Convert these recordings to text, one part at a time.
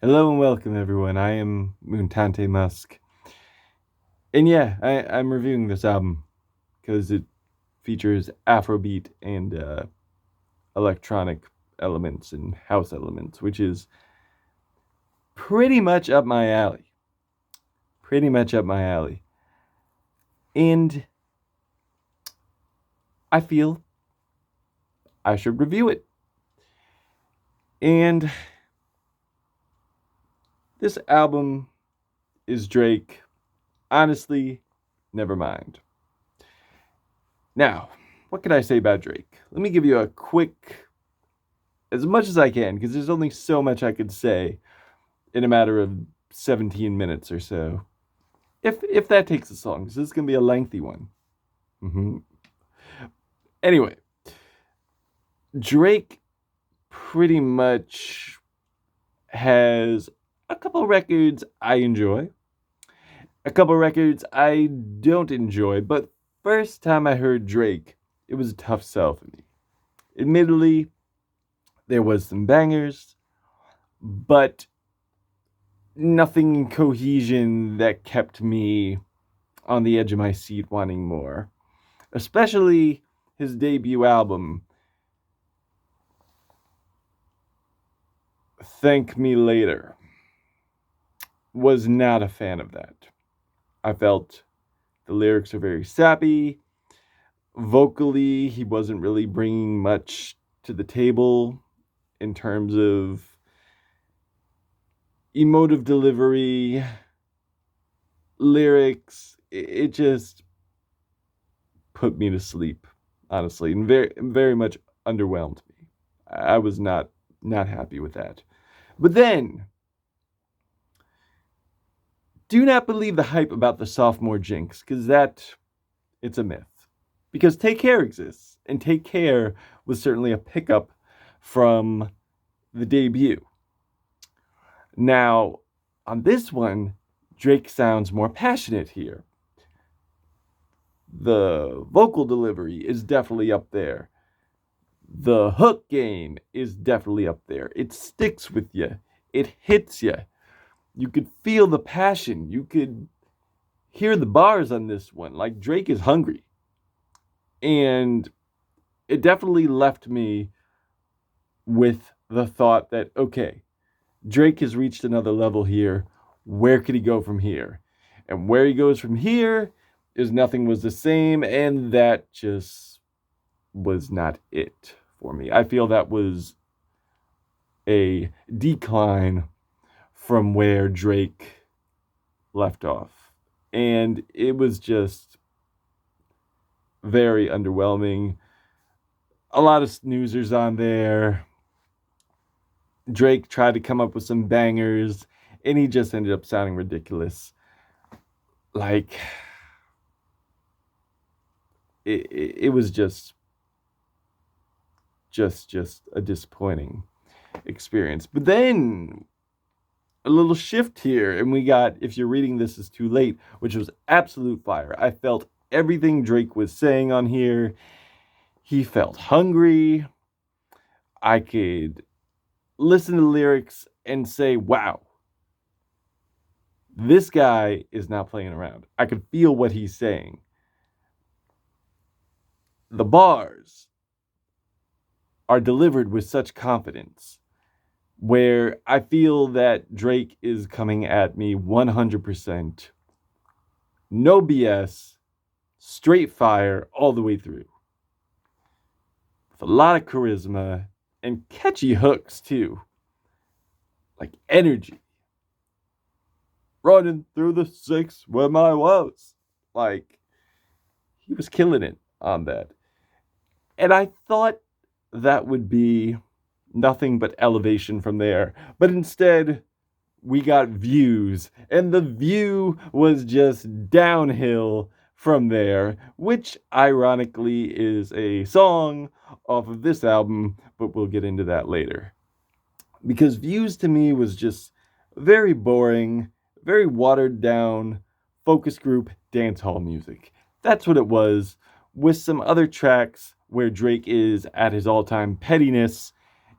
Hello and welcome, everyone. I am Moontante Musk. And yeah, I'm reviewing this album because it features Afrobeat and electronic elements and house elements, which is pretty much up my alley. Pretty much up my alley. And I feel I should review it. And this album is Drake. Honestly, Nevermind. Now, what can I say about Drake? Let me give you a quick, as much as I can, because there's only so much I could say in a matter of 17 minutes or so. If that takes us long, because this is going to be a lengthy one. Mm-hmm. Anyway, Drake pretty much has a couple records I enjoy, a couple records I don't enjoy, but first time I heard Drake, it was a tough sell for me. Admittedly, there was some bangers, but nothing in cohesion that kept me on the edge of my seat wanting more. Especially his debut album, Thank Me Later. Was not a fan of that. I felt the lyrics are very sappy. Vocally, he wasn't really bringing much to the table in terms of emotive delivery, lyrics. It just put me to sleep, honestly, and very much underwhelmed me. I was not happy with that. But then, do not believe the hype about the sophomore jinx, because it's a myth. Because Take Care exists, and Take Care was certainly a pickup from the debut. Now, on this one, Drake sounds more passionate here. The vocal delivery is definitely up there. The hook game is definitely up there. It sticks with you. It hits you. You could feel the passion. You could hear the bars on this one. Like Drake is hungry. And it definitely left me with the thought that, okay, Drake has reached another level here. Where could he go from here? And where he goes from here is nothing was the same. And that just was not it for me. I feel that was a decline from where Drake left off. And it was just very underwhelming. A lot of snoozers on there. Drake tried to come up with some bangers, and he just ended up sounding ridiculous. Like, it was just a disappointing experience. But then a little shift here, and we got If You're Reading This Is Too Late, which was absolute fire. I felt everything Drake was saying on here. He felt hungry. I could listen to the lyrics and say, wow, this guy is not playing around. I could feel what he's saying. The bars are delivered with such confidence, where I feel that Drake is coming at me 100%. No BS, straight fire all the way through. With a lot of charisma and catchy hooks too. Like energy. Running through the six where my was. Like, he was killing it on that. And I thought that would be nothing but elevation from there. But instead, we got Views. And the view was just downhill from there, which ironically is a song off of this album, but we'll get into that later. Because Views to me was just very boring, very watered down, focus group dancehall music. That's what it was, with some other tracks where Drake is at his all time pettiness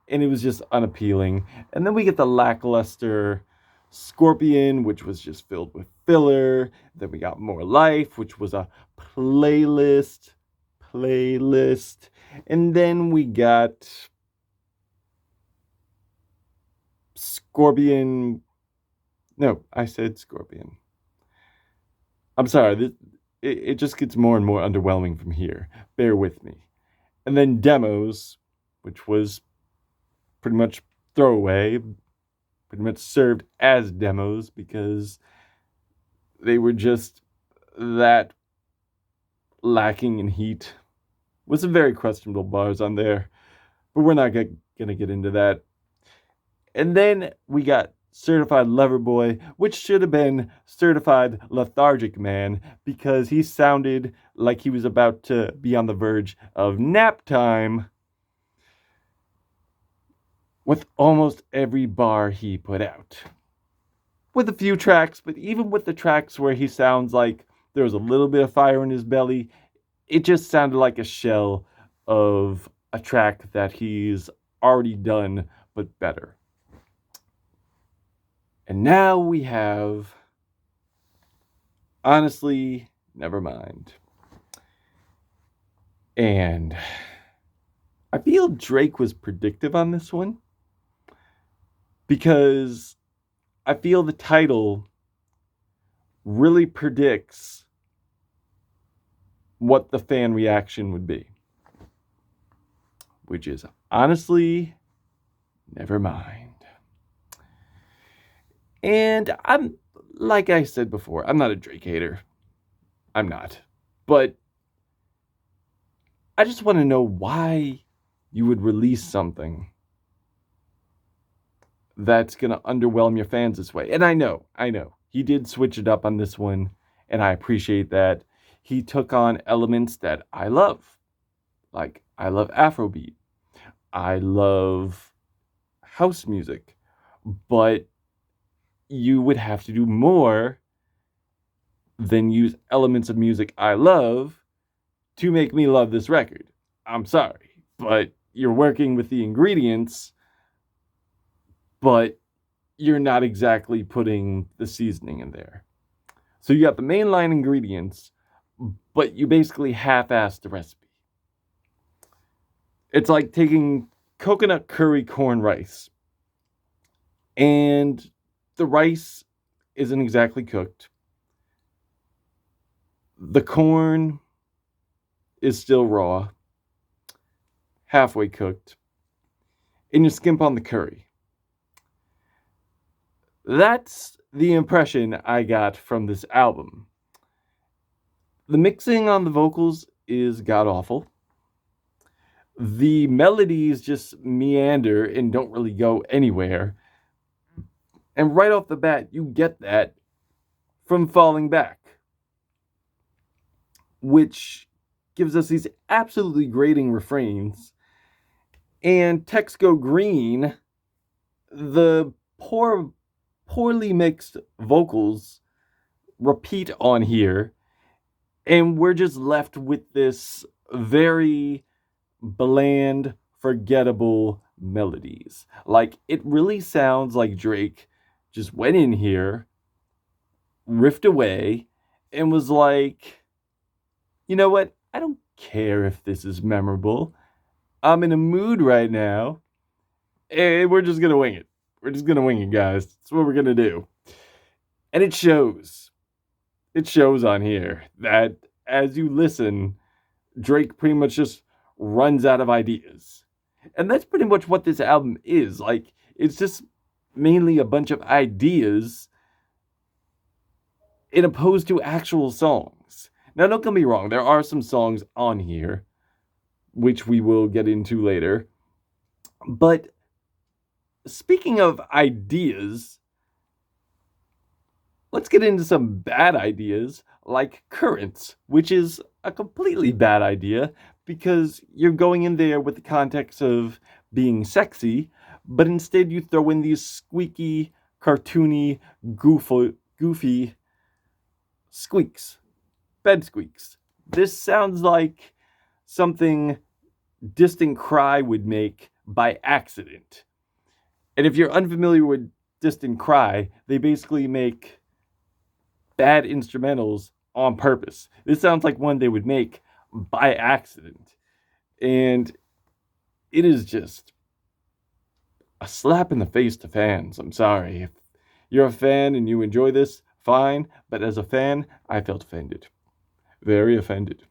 and it was just unappealing. And then we get the lackluster Scorpion, which was just filled with filler. Then we got More Life, which was a playlist. And then we got Scorpion. No, I said Scorpion. I'm sorry. It just gets more and more underwhelming from here. Bear with me. And then Demos, which was pretty much throwaway, pretty much served as demos because they were just that lacking in heat. With some very questionable bars on there, but we're not gonna get into that. And then we got Certified Lover Boy, which should have been Certified Lethargic Man because he sounded like he was about to be on the verge of nap time with almost every bar he put out. With a few tracks, but even with the tracks where he sounds like there was a little bit of fire in his belly, it just sounded like a shell of a track that he's already done, but better. And now we have, honestly, Nevermind. And I feel Drake was predictive on this one because I feel the title really predicts what the fan reaction would be, which is honestly, Nevermind. And I'm, like I said before, I'm not a Drake hater. I'm not. But I just want to know why you would release something that's going to underwhelm your fans this way. And I know. He did switch it up on this one, and I appreciate that. He took on elements that I love. Like, I love Afrobeat. I love house music. But you would have to do more than use elements of music I love to make me love this record. I'm sorry, but you're working with the ingredients, but you're not exactly putting the seasoning in there. So you got the mainline ingredients, but you basically half-assed the recipe. It's like taking coconut curry corn rice, and the rice isn't exactly cooked. The corn is still raw, halfway cooked, and you skimp on the curry. That's the impression I got from this album. The mixing on the vocals is god-awful. The melodies just meander and don't really go anywhere. And right off the bat, you get that from Falling Back, which gives us these absolutely grating refrains. And Text Go Green, the poorly mixed vocals repeat on here, and we're just left with this very bland, forgettable melodies. Like, it really sounds like Drake just went in here, riffed away, and was like, you know what? I don't care if this is memorable. I'm in a mood right now, and we're just gonna wing it. We're just gonna wing it, guys. That's what we're gonna do. And it shows. It shows on here that as you listen, Drake pretty much just runs out of ideas. And that's pretty much what this album is. Like, it's just mainly a bunch of ideas in opposed to actual songs. Now, don't get me wrong, there are some songs on here, which we will get into later. But speaking of ideas, let's get into some bad ideas like Currents, which is a completely bad idea because you're going in there with the context of being sexy, but instead you throw in these squeaky, cartoony, goofy squeaks, bed squeaks. This sounds like something Distant Cry would make, by accident. And if you're unfamiliar with Distant Cry, they basically make bad instrumentals on purpose. This sounds like one they would make by accident. And it is just a slap in the face to fans. I'm sorry. If you're a fan and you enjoy this, fine. But as a fan, I felt offended. Very offended.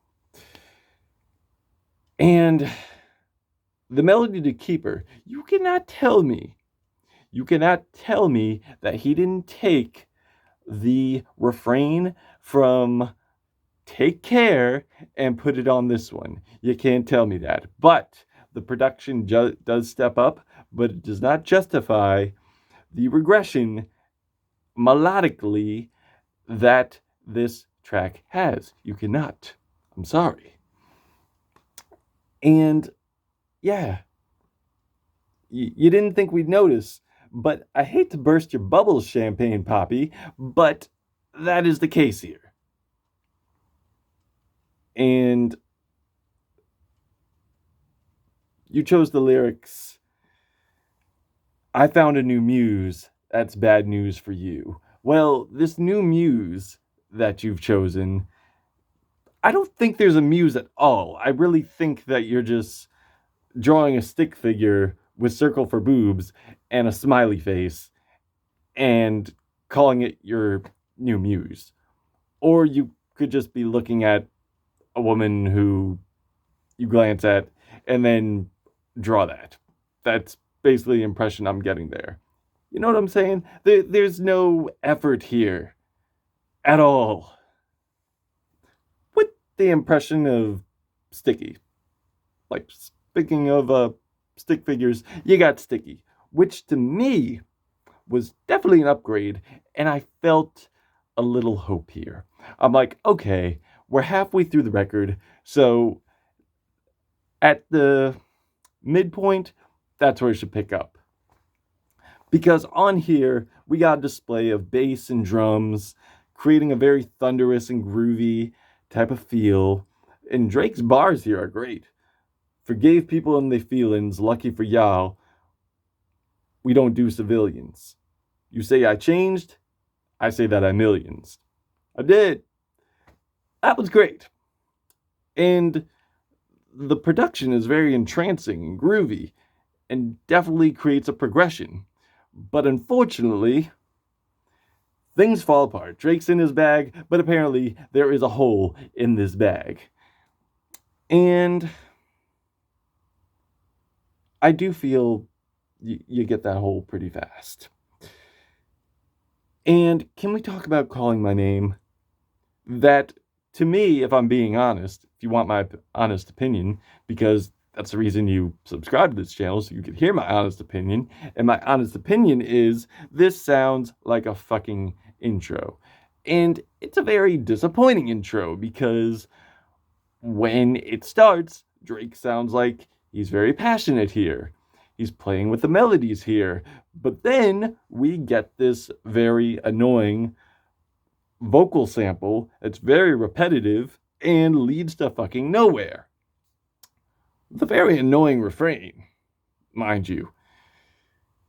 And the Melody to Keeper, you cannot tell me that he didn't take the refrain from Take Care and put it on this one. You can't tell me that. But the production does step up, but it does not justify the regression melodically that this track has. You cannot. I'm sorry. And yeah, you didn't think we'd notice, but I hate to burst your bubbles, Champagne Poppy, but that is the case here. And you chose the lyrics, I found a new muse, that's bad news for you. Well, this new muse that you've chosen, I don't think there's a muse at all. I really think that you're just drawing a stick figure with circle for boobs and a smiley face and calling it your new muse. Or you could just be looking at a woman who you glance at and then draw that. That's basically the impression I'm getting there. You know what I'm saying? There's no effort here at all. With the impression of Sticky. Like, speaking of stick figures, you got Sticky, which to me was definitely an upgrade, and I felt a little hope here. I'm like, okay, we're halfway through the record, so at the midpoint, that's where it should pick up. Because on here, we got a display of bass and drums, creating a very thunderous and groovy type of feel. And Drake's bars here are great. Forgave people and their feelings, lucky for y'all, we don't do civilians. You say I changed, I say that I millions. I did. That was great. And the production is very entrancing and groovy and definitely creates a progression. But unfortunately, things fall apart. Drake's in his bag, but apparently there is a hole in this bag. And I do feel you get that hole pretty fast. And can we talk about calling my name? That, to me, if I'm being honest, if you want my honest opinion, because that's the reason you subscribe to this channel, so you can hear my honest opinion. And my honest opinion is, this sounds like a fucking intro. And it's a very disappointing intro, because when it starts, Drake sounds like he's very passionate here. He's playing with the melodies here. But then we get this very annoying vocal sample that's very repetitive and leads to fucking nowhere. The very annoying refrain, mind you.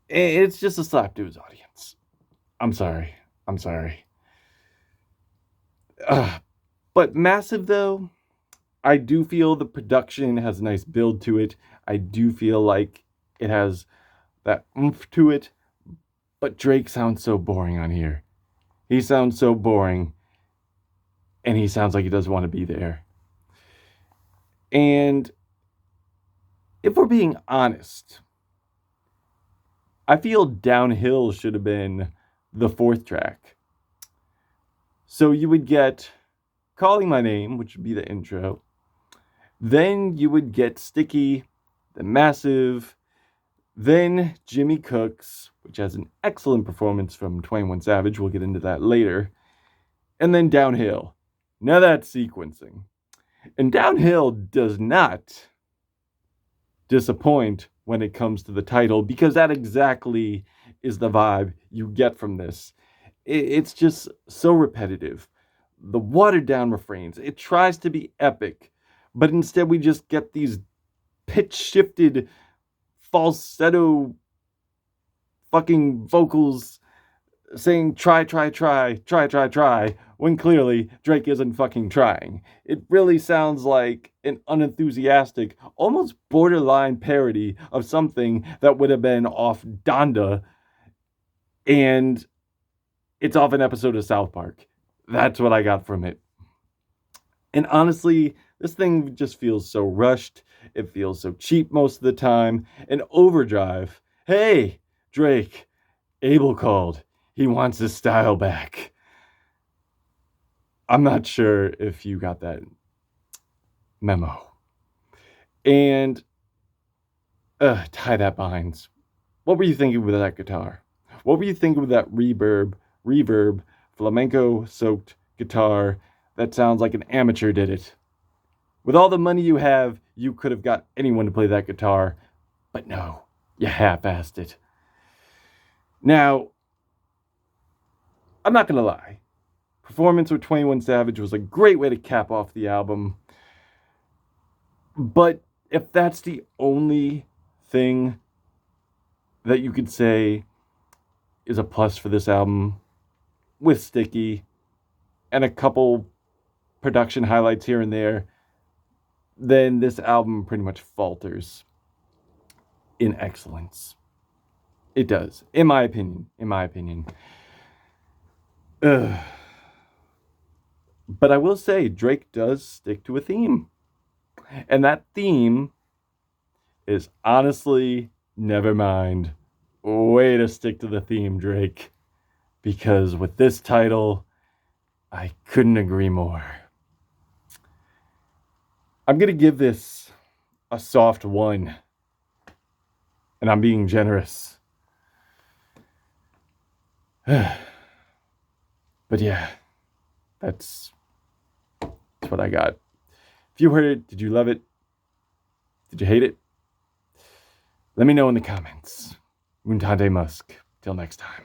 It's just a slap to his audience. I'm sorry. But Massive, though, I do feel the production has a nice build to it. I do feel like it has that oomph to it. But Drake sounds so boring on here. He sounds so boring. And he sounds like he doesn't want to be there. And if we're being honest, I feel Downhill should have been the fourth track. So you would get Calling My Name, which would be the intro. Then you would get Sticky, the Massive. Then Jimmy Cooks, which has an excellent performance from 21 Savage. We'll get into that later. And then Downhill. Now that's sequencing. And Downhill does not disappoint when it comes to the title, because that exactly is the vibe you get from this. It's just so repetitive. The watered down refrains. It tries to be epic, but instead we just get these pitch shifted falsetto fucking vocals saying try, when clearly Drake isn't fucking trying. It really sounds like an unenthusiastic, almost borderline parody of something that would have been off Donda, and it's off an episode of South Park. That's what I got from it. And honestly, this thing just feels so rushed. It feels so cheap most of the time. And Overdrive, hey, Drake, Abel called. He wants his style back. I'm not sure if you got that memo. And Ty That Binds. What were you thinking with that guitar? What were you thinking with that reverb, flamenco-soaked guitar that sounds like an amateur did it? With all the money you have, you could have got anyone to play that guitar, but no, you half-assed it. Now, I'm not gonna lie. Performance with 21 Savage was a great way to cap off the album. But if that's the only thing that you could say is a plus for this album, with Sticky and a couple production highlights here and there, then this album pretty much falters in excellence. It does, in my opinion. But I will say, Drake does stick to a theme. And that theme is honestly Nevermind. Way to stick to the theme, Drake. Because with this title, I couldn't agree more. I'm going to give this a soft 1. And I'm being generous. But yeah, that's what I got. If you heard it, did you love it? Did you hate it? Let me know in the comments. Muntante Musk. Till next time.